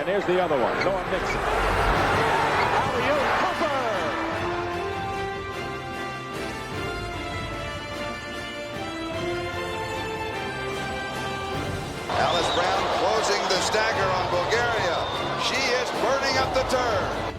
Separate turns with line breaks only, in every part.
And here's the other one, Noah Nixon. Alley-oop, Cooper!
Alice Brown closing the stagger on Bulgaria. She is burning up the turn.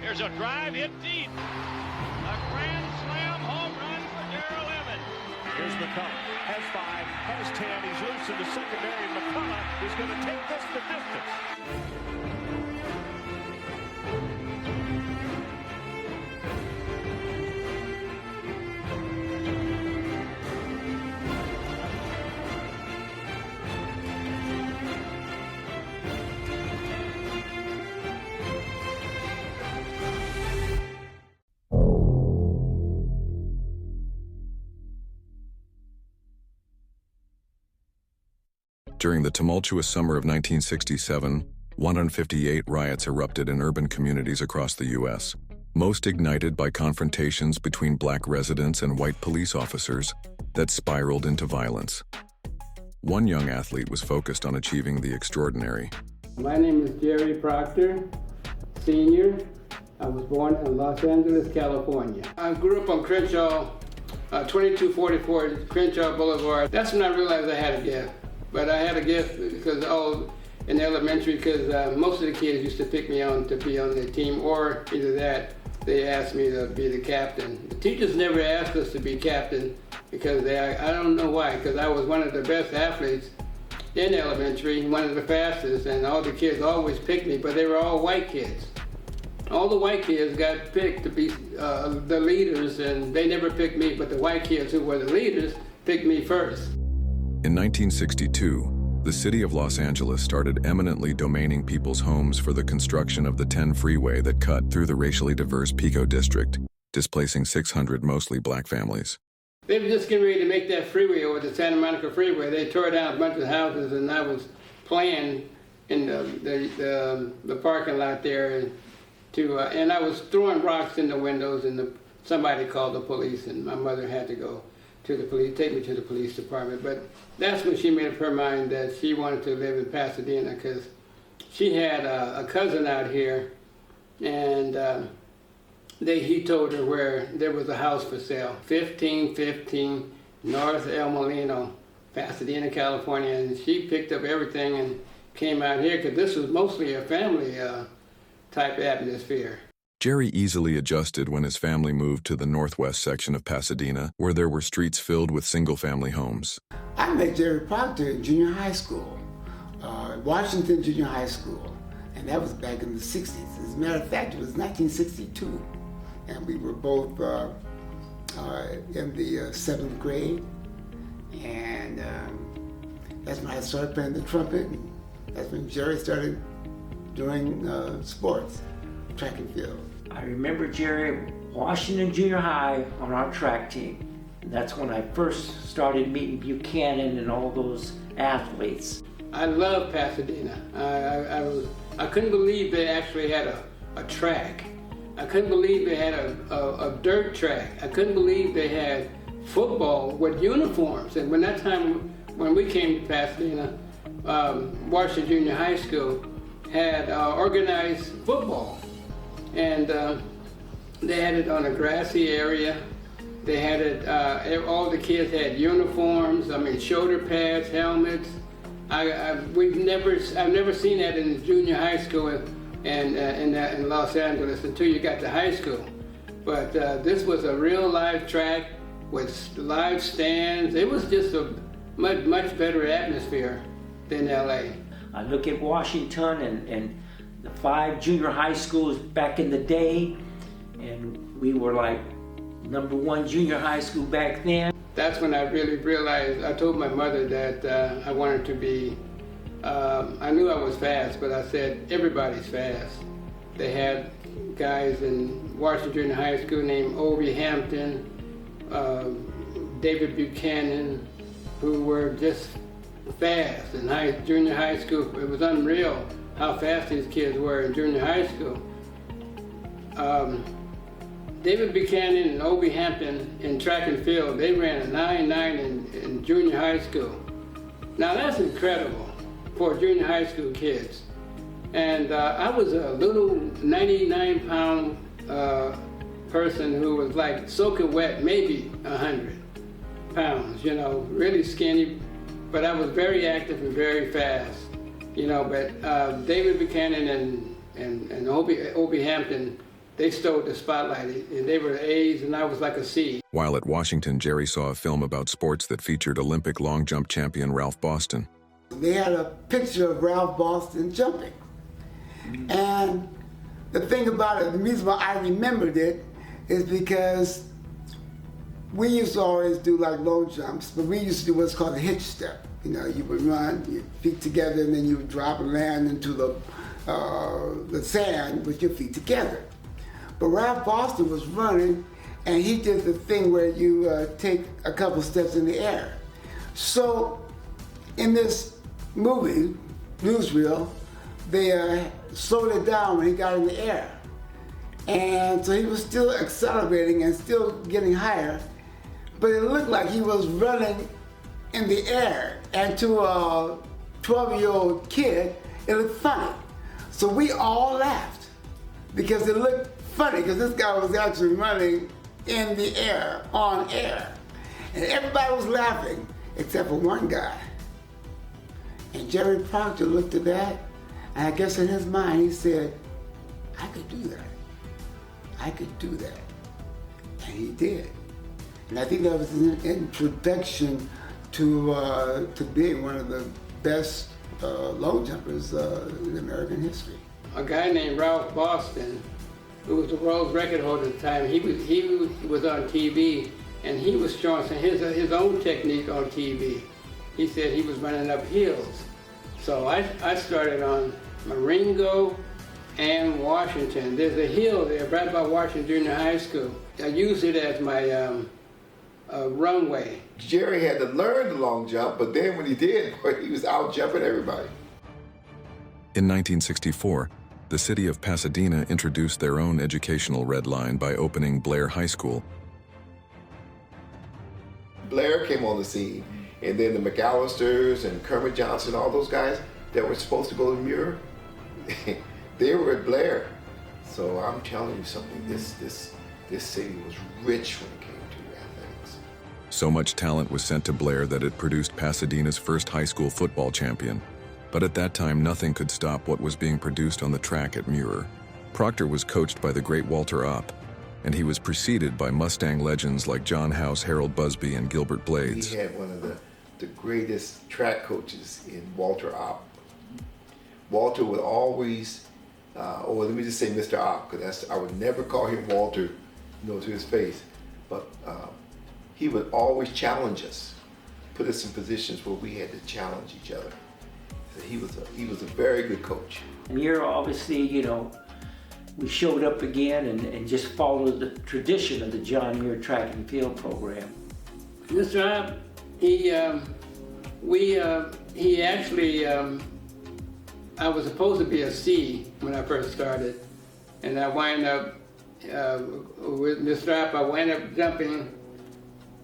Here's a drive hit deep. A grand slam home run for Darrell Evans.
Here's McCullough. Has 5, has 10. He's loose in the secondary. McCullough is going to take this the distance.
During the tumultuous summer of 1967, 158 riots erupted in urban communities across the U.S., most ignited by confrontations between black residents and white police officers that spiraled into violence. One young athlete was focused on achieving the extraordinary.
My name is Jerry Proctor, senior. I was born in Los Angeles, California. I grew up on Crenshaw, 2244 Crenshaw Boulevard. That's when I realized I had a gift. But I had a gift because in elementary, because most of the kids used to pick me on to be on the team, or either that, they asked me to be the captain. The teachers never asked us to be captain because I don't know why, because I was one of the best athletes in elementary, one of the fastest, and all the kids always picked me, but they were all white kids. All the white kids got picked to be the leaders, and they never picked me, but the white kids who were the leaders picked me first.
In 1962, the city of Los Angeles started eminently domaining people's homes for the construction of the 10 freeway that cut through the racially diverse Pico district, displacing 600 mostly black families.
They were just getting ready to make that freeway over the Santa Monica Freeway. They tore down a bunch of houses, and I was playing in the parking lot there, and I was throwing rocks in the windows, and somebody called the police, and my mother had to go to the police, take me to the police department. But that's when she made up her mind that she wanted to live in Pasadena, because she had a cousin out here, and he told her where there was a house for sale, 1515 North El Molino, Pasadena, California, and she picked up everything and came out here, because this was mostly a family type atmosphere.
Jerry easily adjusted when his family moved to the northwest section of Pasadena, where there were streets filled with single-family homes.
I met Jerry Proctor in junior high school, Washington Junior High School, and that was back in the 60s. As a matter of fact, it was 1962, and we were both in the 7th grade, and that's when I started playing the trumpet, and that's when Jerry started doing sports, track and field.
I remember Jerry at Washington Junior High on our track team. And that's when I first started meeting Buchanan and all those athletes.
I love Pasadena. I couldn't believe they actually had a track. I couldn't believe they had a dirt track. I couldn't believe they had football with uniforms. And when we came to Pasadena, Washington Junior High School had organized football. And they had it on a grassy area. They had it, all the kids had uniforms, shoulder pads, helmets. I've never seen that in junior high school in Los Angeles until you got to high school. But this was a real live track with live stands. It was just a much better atmosphere than LA.
I look at Washington and the 5 junior high schools back in the day, and we were like #1 junior high school back then.
That's when I really realized, I told my mother that I wanted to be, I knew I was fast, but I said, everybody's fast. They had guys in Washington Junior High School named Obie Hampton, David Buchanan, who were just fast in junior high school. It was unreal how fast these kids were in junior high school. David Buchanan and Obie Hampton in track and field, they ran a 9.9 in junior high school. Now that's incredible for junior high school kids. And I was a little 99-pound person who was like soaking wet, maybe 100 pounds, you know, really skinny, but I was very active and very fast, you know. But David Buchanan and Obie Hampton, they stole the spotlight, and they were A's and I was like a C.
While at Washington, Jerry saw a film about sports that featured Olympic long jump champion Ralph Boston.
They had a picture of Ralph Boston jumping. And the thing about it, the reason why I remembered it is because we used to always do like low jumps, but we used to do what's called a hitch step. You know, you would run, your feet together, and then you would drop and land into the sand with your feet together. But Ralph Boston was running, and he did the thing where you take a couple steps in the air. So in this movie, newsreel, they slowed it down when he got in the air. And so he was still accelerating and still getting higher, but it looked like he was running in the air. And to a 12-year-old kid, it looked funny. So we all laughed because it looked funny because this guy was actually running in the air, on air. And everybody was laughing except for one guy. And Jerry Proctor looked at that, and I guess in his mind he said, I could do that. I could do that. And he did. And I think that was an introduction to being one of the best long jumpers in American history.
A guy named Ralph Boston, who was the world record holder at the time, he was on TV, and he was showing his own technique on TV. He said he was running up hills. So I started on Marengo and Washington. There's a hill there right by Washington Junior High School. I used it as my runway.
Jerry had to learn the long jump, but then when he did, he was out jumping everybody.
In 1964, the city of Pasadena introduced their own educational red line by opening Blair High School.
Blair came on the scene, and then the McAllisters and Kermit Johnson, all those guys that were supposed to go to Muir, they were at Blair. So I'm telling you something, this city was rich when it came to athletics.
So much talent was sent to Blair that it produced Pasadena's first high school football champion. But at that time, nothing could stop what was being produced on the track at Muir. Proctor was coached by the great Walter Opp, and he was preceded by Mustang legends like John House, Harold Busby, and Gilbert Blades.
We had one of the greatest track coaches in Walter Opp. Walter would always, or let me just say Mr. Opp, because I would never call him Walter, to his face, but he would always challenge us, put us in positions where we had to challenge each other. So he was a very good coach.
Muir, obviously, we showed up again and just followed the tradition of the John Muir track and field program.
Mr. Opp, he actually, I was supposed to be a C when I first started, and I wind up with Mr. Opp, I wind up jumping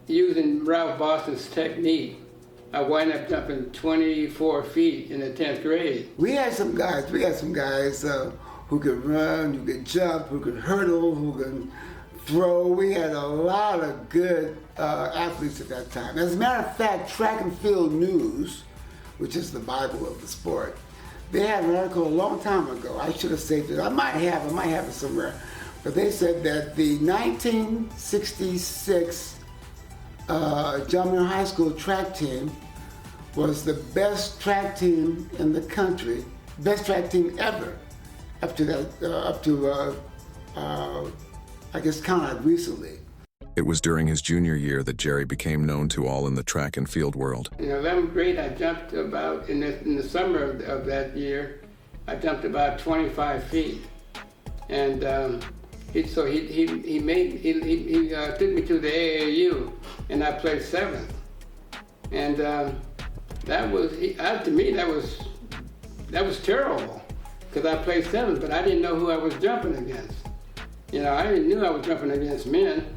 using Ralph Boston's technique. I wind up jumping 24 feet in the 10th grade.
We had some guys who could run, who could jump, who could hurdle, who could throw. We had a lot of good athletes at that time. As a matter of fact, Track and Field News, which is the Bible of the sport, they had an article a long time ago. I should have saved it. I might have it somewhere. But they said that the 1966 John Muir High School track team was the best track team in the country, best track team ever, up to I guess counted recently.
It was during his junior year that Jerry became known to all in the track and field world.
In 11th grade, I jumped about, in the summer of that year, I jumped about 25 feet. And he took me to the AAU, and I played 7th. And that was, to me, that was terrible, because I played 7th, but I didn't know who I was jumping against. You know, I didn't knew I was jumping against men.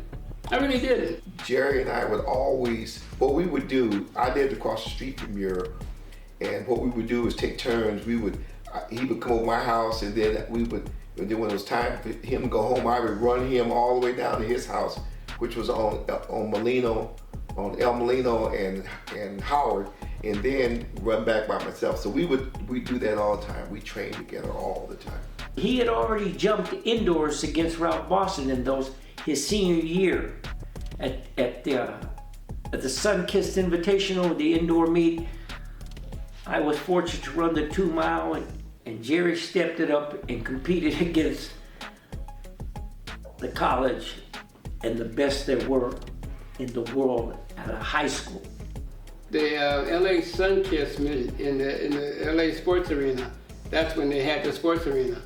I really didn't.
Jerry and I would always, what we would do, I lived across the street from Muir, and what we would do is take turns. He would come over my house, and then and then when it was time for him to go home, I would run him all the way down to his house, which was on El Molino and Howard, and then run back by myself. So we do that all the time. We trained together all the time.
He had already jumped indoors against Ralph Boston in his senior year at the Sun-Kissed Invitational, the indoor meet. I was fortunate to run the 2 mile, and Jerry stepped it up and competed against the college and the best there were in the world at a high school.
The LA Sun-Kissed meet in the LA Sports Arena. That's when they had the sports arena.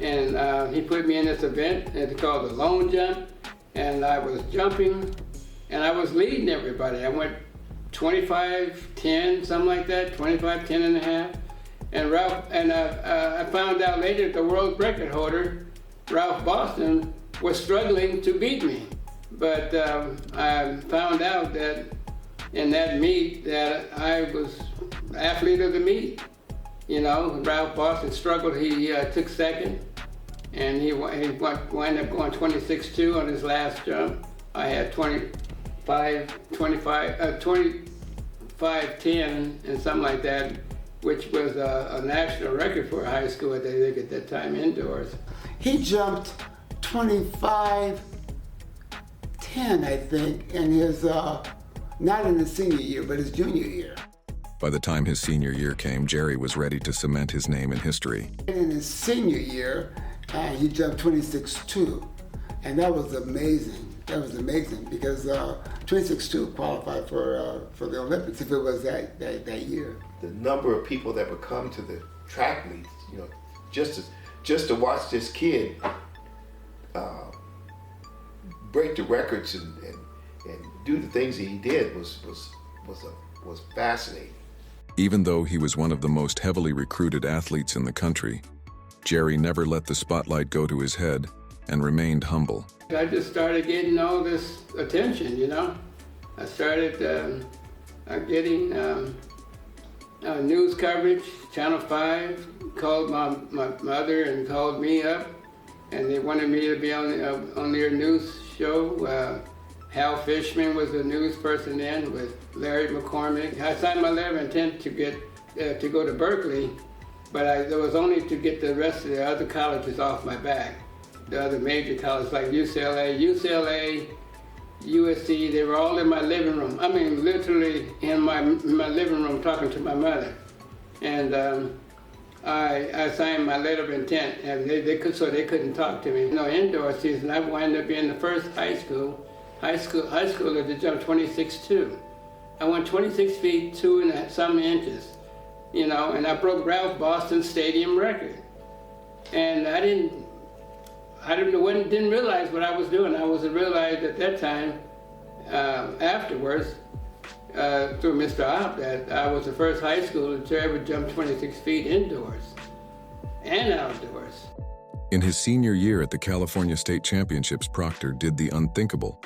And he put me in this event, it's called the Long Jump, and I was jumping, and I was leading everybody. I went 25-10, something like that, 25-10 and a half. And I found out later the world record holder, Ralph Boston, was struggling to beat me. But I found out that in that meet that I was the athlete of the meet. You know, Ralph Boston struggled. He took second, and he wound up going 26-2 on his last jump. I had 25-10 and something like that, which was a national record for a high school, I think, at that time, indoors.
He jumped 25-10, I think, in his, not in his senior year, but his junior year.
By the time his senior year came, Jerry was ready to cement his name in history.
In his senior year, he jumped 26-2, and that was amazing. That was amazing because 26-2 qualified for the Olympics if it was that year.
The number of people that would come to the track meets, you know, just to watch this kid break the records and do the things that he did was fascinating.
Even though he was one of the most heavily recruited athletes in the country, Jerry never let the spotlight go to his head and remained humble.
I just started getting all this attention, you know. I started getting news coverage. Channel 5 called my mother and called me up, and they wanted me to be on their news show. Hal Fishman was the news person then with Larry McCormick. I signed my letter of intent to go to Berkeley, but it was only to get the rest of the other colleges off my back. The other major colleges like UCLA, USC, they were all in my living room. I mean, literally in my living room talking to my mother. And I signed my letter of intent, and they couldn't talk to me. You know, indoor season, I wound up being the first high schooler to jump 26-2. I went 26 feet 2 and some inches, you know, and I broke Ralph Boston's stadium record. And I didn't realize what I was doing. I realized at that time, afterwards, through Mr. Opp, that I was the first high schooler to ever jump 26 feet indoors and outdoors.
In his senior year at the California State Championships, Proctor did the unthinkable.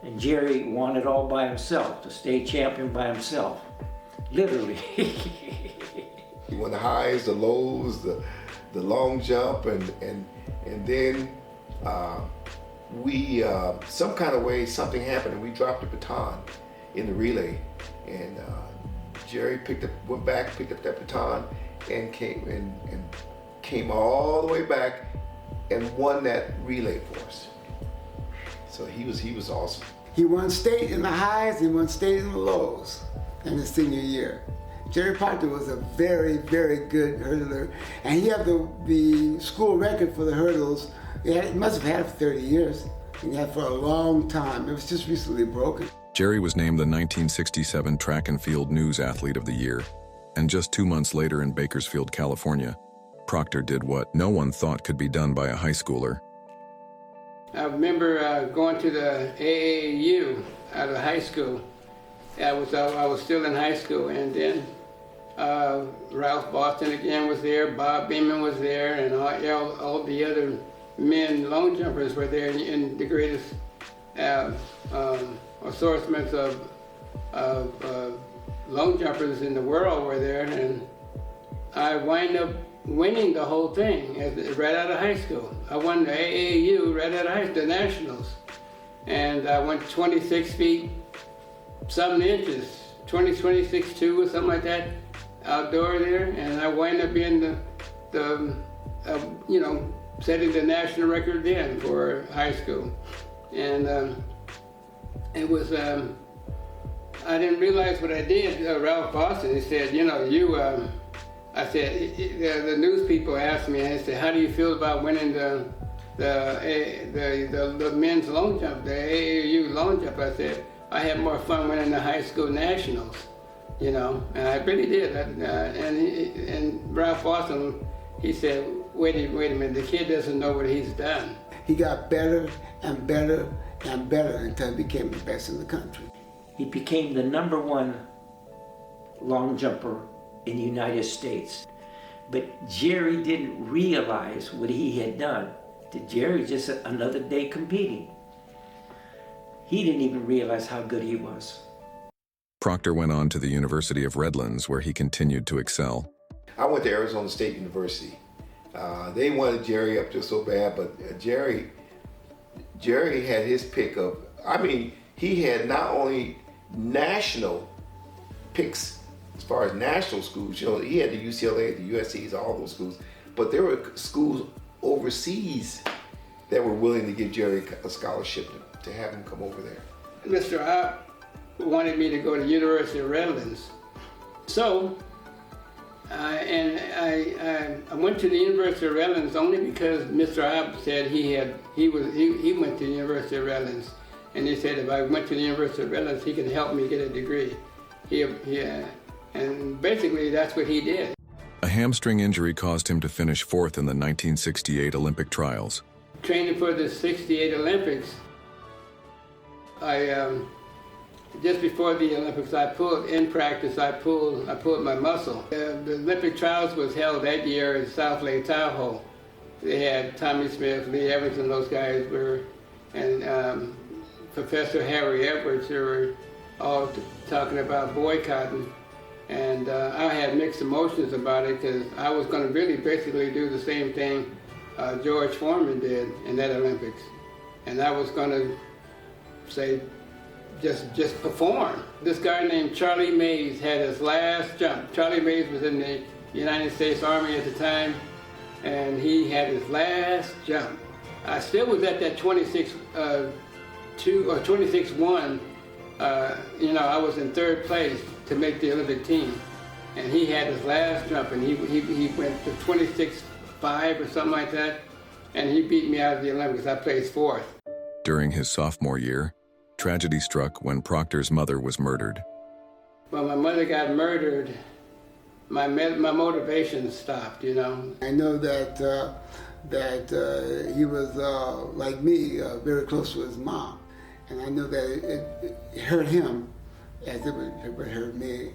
And Jerry won it all by himself, the state champion by himself, literally.
He won the highs, the lows, the long jump, and then we some kind of way something happened and we dropped the baton in the relay, and Jerry went back, picked up that baton, and came all the way back and won that relay for us. So he was awesome.
He won state in the highs, he won state in the lows in his senior year. Jerry Proctor was a very, very good hurdler, and he had the school record for the hurdles. He must have had it for 30 years. He had it for a long time. It was just recently broken.
Jerry was named the 1967 Track and Field News Athlete of the Year, and just 2 months later in Bakersfield, California, Proctor did what no one thought could be done by a high schooler.
I remember going to the AAU out of high school. I was still in high school, and then Ralph Boston again was there, Bob Beeman was there, and all the other men long jumpers were there, and the greatest assortments of long jumpers in the world were there, and I wind up winning the whole thing right out of high school. I won the AAU right out of high school, the nationals, and I went 26 feet, something inches, 26.2 or something like that, outdoor there, and I wind up being setting the national record then for high school. And it was, I didn't realize what I did. Ralph Boston, he said, I said, the news people asked me, and they said, how do you feel about winning the men's long jump, the AAU long jump? I said, I had more fun winning the high school nationals, and I really did. And Ralph Boston, he said, wait a minute, the kid doesn't know what he's done.
He got better and better and better until he became the best in the country.
He became the #1 long jumper in the United States. But Jerry didn't realize what he had done. To Jerry, just another day competing. He didn't even realize how good he was.
Proctor went on to the University of Redlands, where he continued to excel.
I went to Arizona State University. They wanted Jerry up there so bad, but Jerry had his pick of, he had not only national picks as far as national schools, he had the UCLA, the USC's, all those schools, but there were schools overseas that were willing to give Jerry a scholarship to have him come over there.
Mr. Opp wanted me to go to the University of Redlands. So, I went to the University of Redlands only because Mr. Opp said he went to the University of Redlands, and he said if I went to the University of Redlands, he could help me get a degree. And basically that's what he did.
A hamstring injury caused him to finish 4th in the 1968 Olympic trials.
Training for the '68 Olympics, just before the Olympics, I pulled my muscle. The Olympic trials was held that year in South Lake Tahoe. They had Tommy Smith, Lee Evans, and those guys were, and Professor Harry Edwards, they were all talking about boycotting. And I had mixed emotions about it because I was going to really basically do the same thing George Foreman did in that Olympics. And I was going to say, just perform. This guy named Charlie Mays had his last jump. Charlie Mays was in the United States Army at the time, and he had his last jump. I still was at that 26.2 or 26.1. I was in 3rd place to make the Olympic team, and he had his last jump, and he went to 26.5 or something like that, and he beat me out of the Olympics. I placed 4th.
During his sophomore year, tragedy struck when Proctor's mother was murdered.
When my mother got murdered, my motivation stopped, I know that he was, like me, very close to his mom. And I know that it hurt him as it would hurt me.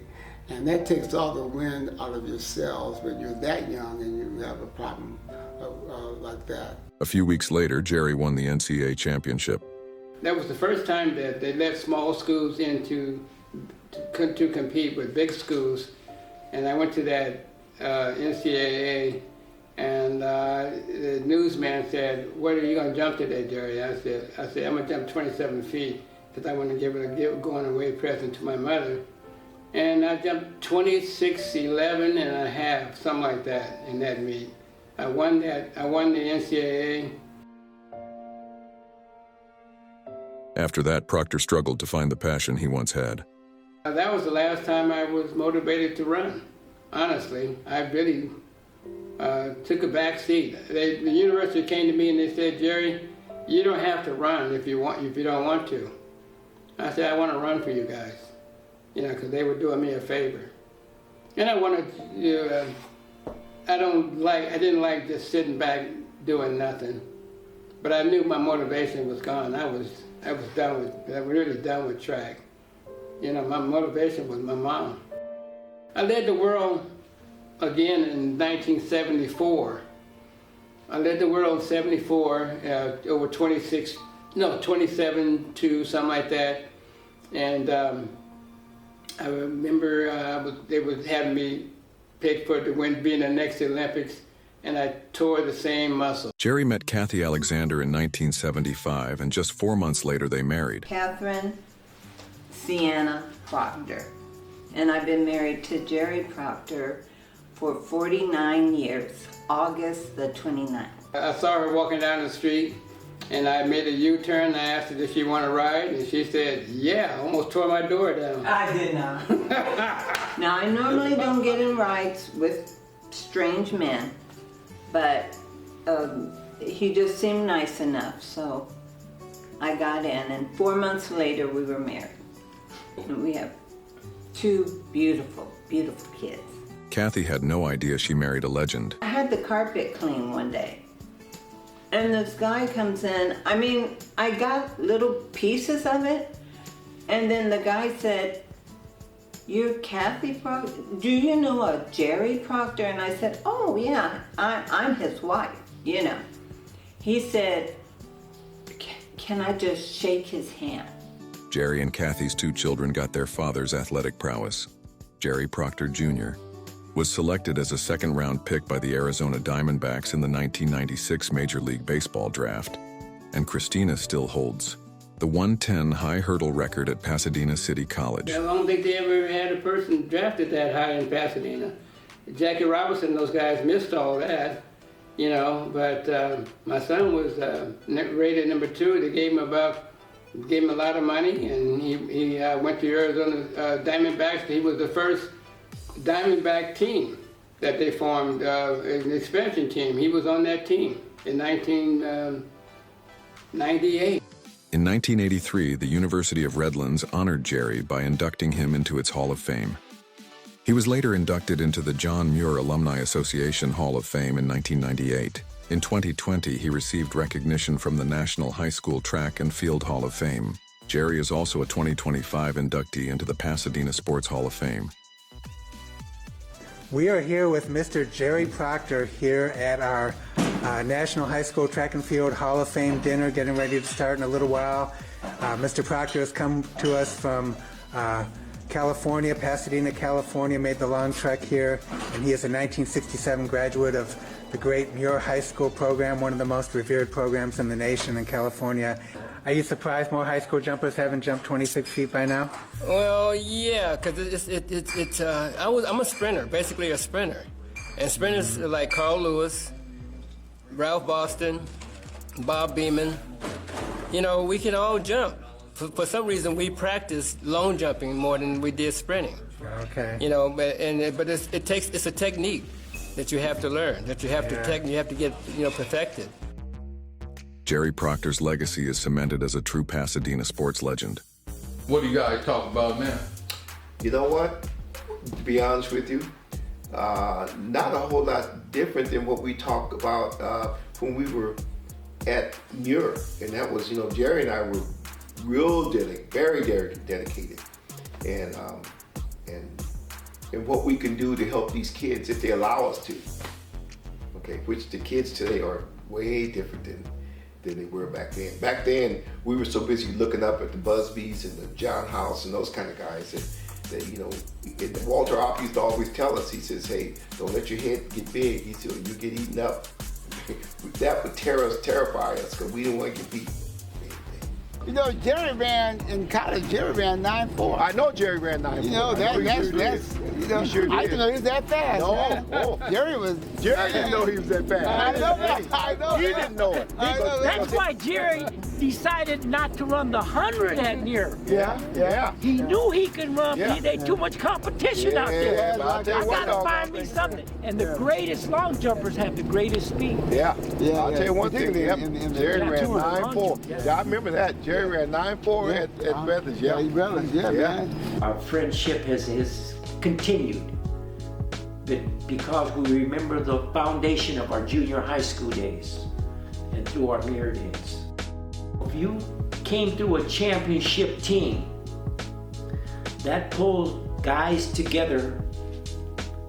And that takes all the wind out of your sails when you're that young and you have a problem like that.
A few weeks later, Jerry won the NCAA championship.
That was the first time that they let small schools in to compete with big schools. And I went to that NCAA, and the newsman said, "What are you going to jump today, Jerry?" I said, "I'm going to jump 27 feet because I want to give a going away present to my mother." And I jumped 26.11 and a half, something like that, in that meet. I won the NCAA.
After that, Proctor struggled to find the passion he once had.
That was the last time I was motivated to run. Honestly, I really took a back seat. The university came to me and they said, "Jerry, you don't have to run if you don't want to." I said, "I want to run for you guys," because they were doing me a favor. And I wanted to. I didn't like just sitting back doing nothing. But I knew my motivation was gone. I was really done with track. My motivation was my mom. I led the world again in 1974. I led the world in 74, over 27 to something like that. And I remember they was having me picked for to win, be in the next Olympics, and I tore the same muscle.
Jerry met Kathy Alexander in 1975, and just 4 months later they married.
Catherine Sienna Proctor. And I've been married to Jerry Proctor for 49 years, August the 29th.
I saw her walking down the street, and I made a U-turn, and I asked her, did she want to ride? And she said, yeah, I almost tore my door down.
I did not. Now, I normally don't get in rides with strange men, but he just seemed nice enough, so I got in, and 4 months later we were married. And we have 2 beautiful, beautiful kids.
Kathy had no idea she married a legend.
I had the carpet cleaned one day, and this guy comes in. I mean, I got little pieces of it, and then the guy said, "You're Kathy Proctor? Do you know a Jerry Proctor?" And I said, "Oh yeah, I'm his wife, you know." He said, "Can I just shake his hand?"
Jerry and Kathy's 2 children got their father's athletic prowess. Jerry Proctor Jr. was selected as a second-round pick by the Arizona Diamondbacks in the 1996 Major League Baseball draft, and Christina still holds the 110 high hurdle record at Pasadena City College.
I don't think they ever had a person drafted that high in Pasadena. Jackie Robinson, those guys missed all that, you know, but my son was rated number 2. They gave him a lot of money, and he went to Arizona Diamondbacks. He was the first Diamondback team that they formed, an expansion team. He was on that team in 1998.
In 1983, the University of Redlands honored Jerry by inducting him into its Hall of Fame. He was later inducted into the John Muir Alumni Association Hall of Fame in 1998. In 2020, he received recognition from the National High School Track and Field Hall of Fame. Jerry is also a 2025 inductee into the Pasadena Sports Hall of Fame.
We are here with Mr. Jerry Proctor here at our National High School Track and Field Hall of Fame dinner, getting ready to start in a little while. Mr. Proctor has come to us from California, Pasadena, California, made the long trek here, and he is a 1967 graduate of the great Muir High School program, one of the most revered programs in the nation in California. Are you surprised more high school jumpers haven't jumped 26 feet by now?
Well, yeah, because I'm a sprinter, basically a sprinter. And sprinters like Carl Lewis, Ralph Boston, Bob Beeman, you know, we can all jump. For some reason, we practice long jumping more than we did sprinting.
Okay.
You know, but it's a technique that you have to learn, that you have to get, you know, perfected.
Jerry Proctor's legacy is cemented as a true Pasadena sports legend.
What do you guys talk about now?
You know what? To be honest with you, not a whole lot different than what we talked about when we were at Muir. And that was, you know, Jerry and I were very dedicated. And what we can do to help these kids if they allow us to. Okay, which the kids today are way different than they were back then. Back then, we were so busy looking up at the Busbys and the John House and those kind of guys that you know, and Walter Opp used to always tell us, he says, hey, don't let your head get big. He said, you get eaten up. That would terrify us because we didn't want to get beat.
You know, Jerry ran in college. Jerry ran 9.4.
I know Jerry ran 9.4.
You know, that's you know, I didn't know he was that fast.
No,
Jerry
didn't know he was that fast.
I know that. I know
He
that.
didn't know it.
That's why Jerry decided not to run the 100 at Muir.
Yeah.
He knew he could run,
Yeah.
but there's too much competition out there.
but I'll tell you
I
what,
gotta find me something. And the greatest long jumpers have the greatest speed.
Yeah. I'll tell you one thing.
Particularly in
Jerry
Yeah,
ran
200
9.4. Yeah, I remember that. Jerry ran 9.4 at Brothers. Yeah.
Brothers, man.
Our friendship has continued because we remember the foundation of our junior high school days and through our Muir days. If you came through a championship team, that pulled guys together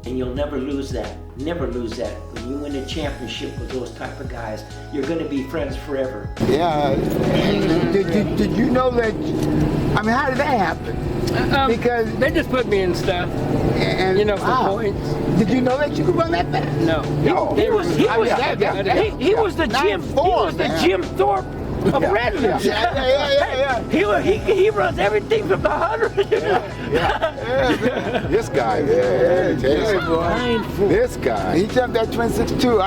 And you'll never lose that. Never lose that. When you win a championship with those type of guys, you're going to be friends forever.
Yeah. Did you know that? I mean, how did that happen? Because
they just put me in stuff,
and
you know, for points.
Did you know that you could run that fast?
No.
He was the Jim Thorpe of Redlands.
Yeah.
He runs everything from the 100.
This guy, man. This guy.
He jumped that 26.2.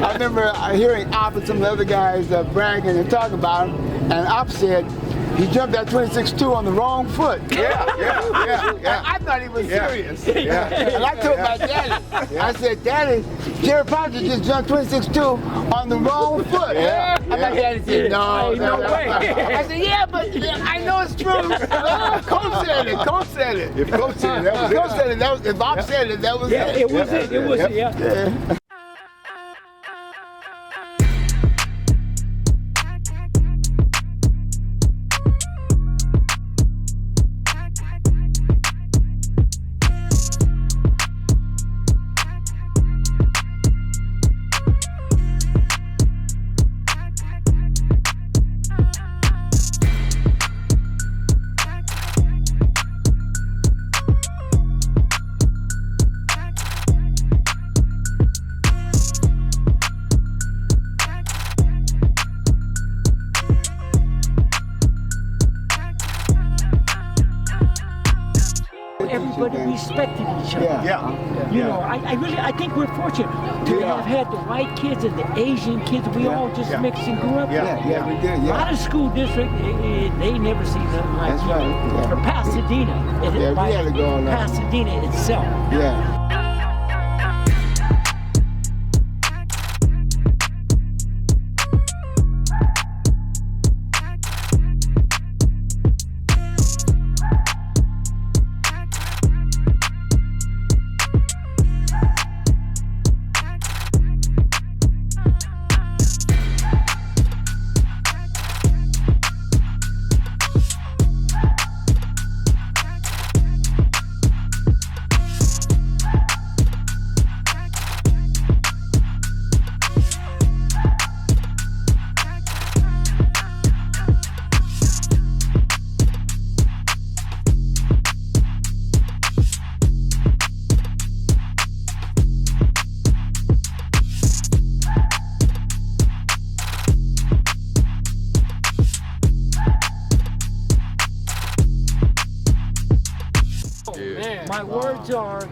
I remember hearing Op and some of the other guys bragging and talking about him, and Op said he jumped that 26.2 on the wrong foot.
Yeah.
I thought he was serious.
Yeah.
And I told my daddy, I said, Daddy, Jerry Proctor just jumped 26.2 on the wrong foot. And my daddy said, no way. I said, yeah, but I know it's true. Coach said it.
If Coach said it, that was it.
If Bob said it, that was it.
It was it. It was it. Yeah. Everybody respected each other. You know, I think we're fortunate to have had the white kids and the Asian kids. We all just mixed and grew up.
We did.
A lot of school districts, they never seen nothing like
That's
it.
right.
For Pasadena,
we had it going on.
Pasadena itself.
Yeah.
My words are,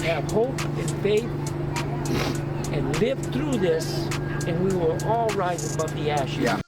have hope and faith and live through this, and we will all rise above the ashes.